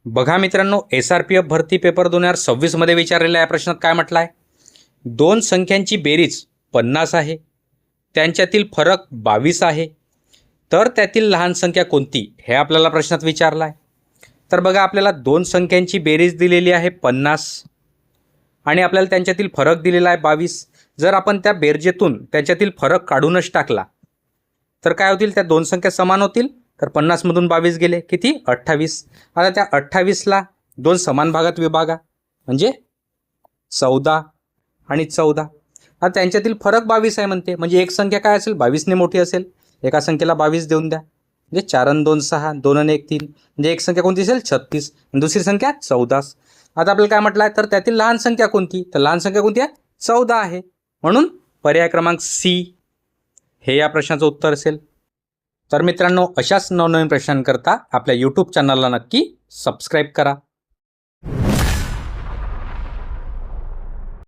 बघा मित्रांनो, SRPF भरती पेपर 2026 मध्ये विचारलेल्या या प्रश्नात काय म्हटलं आहे? दोन संख्यांची बेरीज 50 आहे, त्यांच्यातील फरक 22 आहे, तर त्यातील लहान संख्या कोणती, हे आपल्याला प्रश्नात विचारलं आहे. तर बघा, आपल्याला दोन संख्यांची बेरीज दिलेली आहे 50 आणि आपल्याला त्यांच्यातील फरक दिलेला आहे 22. जर आपण त्या बेरजेतून त्याच्यातील फरक काढूनच टाकला तर काय होतील? त्या दोन संख्या समान होतील. तर 50 मधून 22 गेले, किती? 28. आता त्या 28ला दोन समान भागात विभागा, म्हणजे 14 आणि 14. आता त्यांच्यातील फरक 22 आहे म्हणते, म्हणजे एक संख्या काय असेल? 22 ने मोठी असेल. एका संख्येला 22 देऊन द्या, म्हणजे 4 आणि 2 6, 2 आणि 1 3, म्हणजे एक संख्या कोणती असेल? 36 आणि दुसरी संख्या 14. आता आपल्याला काय म्हटलं आहे? तर त्यातील लहान संख्या कोणती? तर लहान संख्या कोणती आहे? 14 आहे. म्हणून पर्याय क्रमांक सी हे या प्रश्नाचं उत्तर असेल. तर मित्रांनो, अशाच नवनवीन प्रश्नांकरता आपल्या यूट्यूब चॅनलला नक्की सबस्क्राईब करा.